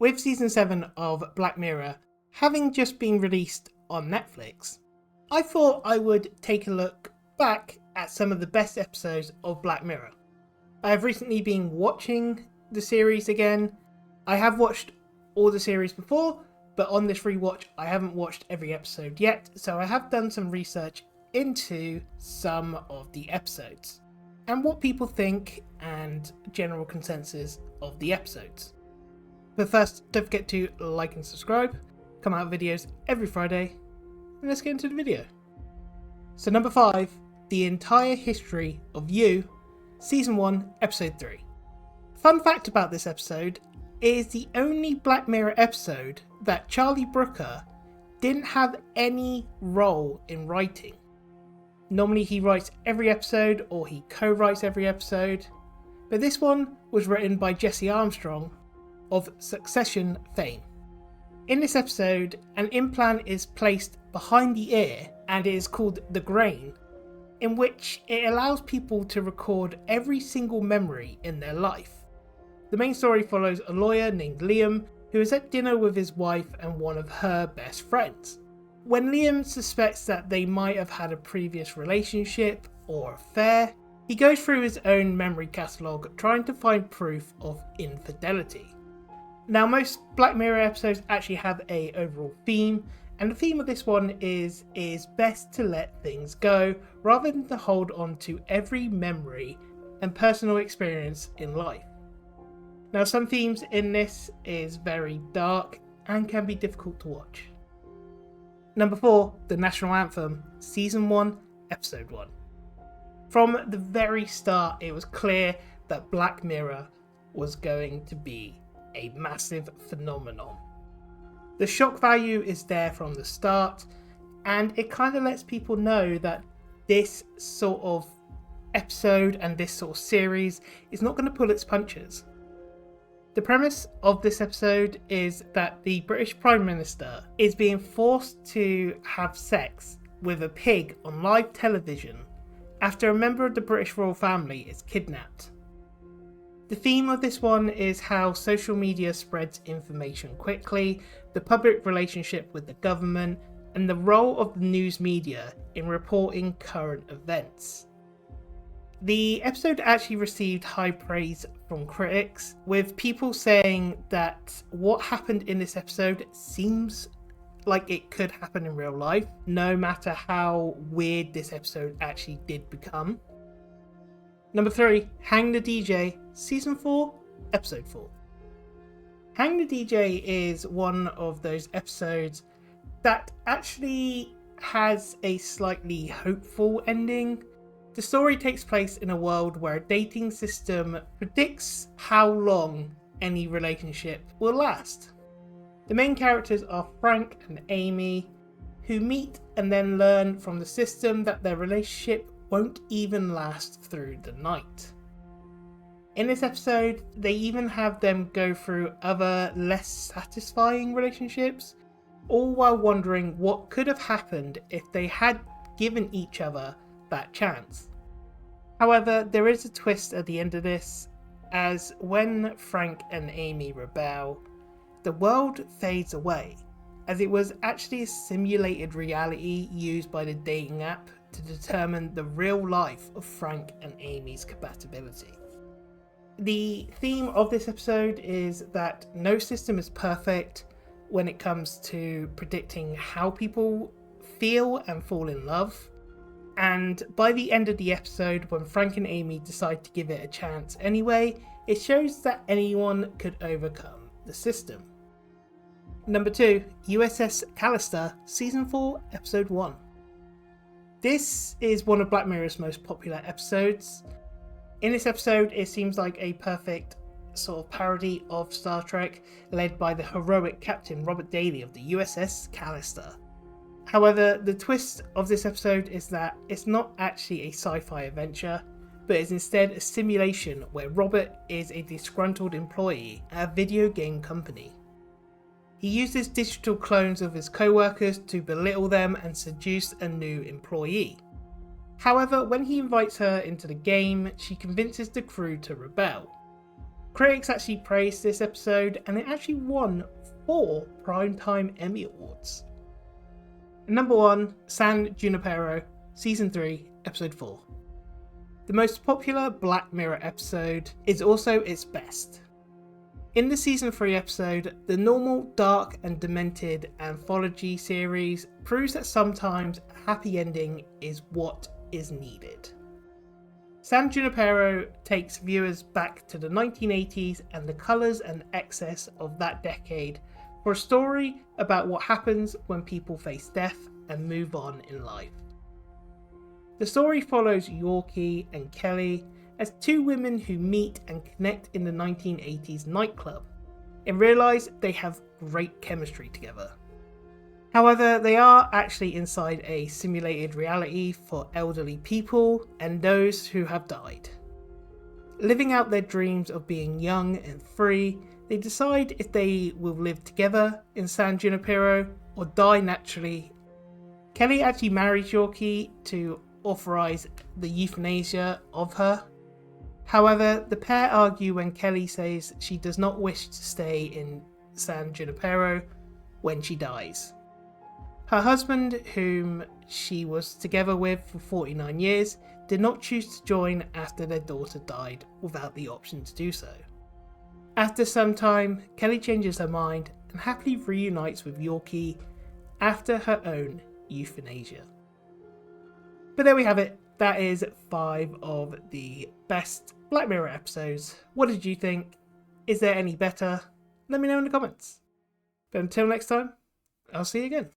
With season 7 of Black Mirror having just been released on Netflix, I thought I would take a look back at some of the best episodes of Black Mirror. I have recently been watching the series again. I have watched all the series before, but on this rewatch I haven't watched every episode yet, so I have done some research into some of the episodes and what people think and general consensus of the episodes. But first, don't forget to like and subscribe. Come out videos every Friday, and let's get into the video. So number 5, the entire history of You, season 1, episode 3. Fun fact about this episode, it is the only Black Mirror episode that Charlie Brooker didn't have any role in writing. Normally he writes every episode or he co-writes every episode, but this one was written by Jesse Armstrong of Succession fame. In this episode, an implant is placed behind the ear and it is called the Grain, in which it allows people to record every single memory in their life. The main story follows a lawyer named Liam who is at dinner with his wife and one of her best friends. When Liam suspects that they might have had a previous relationship or affair, he goes through his own memory catalogue trying to find proof of infidelity. Now, most Black Mirror episodes actually have an overall theme, and the theme of this one is best to let things go rather than to hold on to every memory and personal experience in life. Now, some themes in this is very dark and can be difficult to watch. Number 4, the National Anthem, season 1, episode 1. From the very start, it was clear that Black Mirror was going to be a massive phenomenon. The shock value is there from the start, and it kind of lets people know that this sort of episode and this sort of series is not going to pull its punches. The premise of this episode is that the British Prime Minister is being forced to have sex with a pig on live television after a member of the British royal family is kidnapped. The theme of this one is how social media spreads information quickly, the public relationship with the government, and the role of the news media in reporting current events. The episode actually received high praise from critics, with people saying that what happened in this episode seems like it could happen in real life, no matter how weird this episode actually did become. Number 3, Hang the DJ, season 4, episode 4. Hang the DJ is one of those episodes that actually has a slightly hopeful ending. The story takes place in a world where a dating system predicts how long any relationship will last. The main characters are Frank and Amy, who meet and then learn from the system that their relationship won't even last through the night. In this episode, they even have them go through other less satisfying relationships, all while wondering what could have happened if they had given each other that chance. However, there is a twist at the end of this, as when Frank and Amy rebel, the world fades away, as it was actually a simulated reality used by the dating app to determine the real life of Frank and Amy's compatibility. The theme of this episode is that no system is perfect when it comes to predicting how people feel and fall in love. And by the end of the episode, when Frank and Amy decide to give it a chance anyway, it shows that anyone could overcome the system. Number 2, USS Callister, season 4, episode 1. This is one of Black Mirror's most popular episodes. In this episode, it seems like a perfect sort of parody of Star Trek, led by the heroic Captain Robert Daly of the USS Callister. However, the twist of this episode is that it's not actually a sci-fi adventure, but is instead a simulation where Robert is a disgruntled employee at a video game company. He uses digital clones of his co-workers to belittle them and seduce a new employee. However, when he invites her into the game, she convinces the crew to rebel. critics actually praised this episode and it actually won 4 Primetime Emmy Awards. Number 1, San Junipero, Season 3, Episode 4. The most popular Black Mirror episode is also its best. In the Season 3 episode, the normal dark and demented anthology series proves that sometimes a happy ending is what is needed. San Junipero takes viewers back to the 1980s and the colours and excess of that decade for a story about what happens when people face death and move on in life. The story follows Yorkie and Kelly as 2 women who meet and connect in the 1980s nightclub and realise they have great chemistry together. However, they are actually inside a simulated reality for elderly people and those who have died. Living out their dreams of being young and free, they decide if they will live together in San Junipero or die naturally. Kelly actually marries Yorkie to authorise the euthanasia of her. However, the pair argue when Kelly says she does not wish to stay in San Junipero when she dies. Her husband, whom she was together with for 49 years, did not choose to join after their daughter died without the option to do so. After some time, Kelly changes her mind and happily reunites with Yorkie after her own euthanasia. But there we have it. That is 5 of the best Black Mirror episodes. What did you think? Is there any better? Let me know in the comments. But until next time, I'll see you again.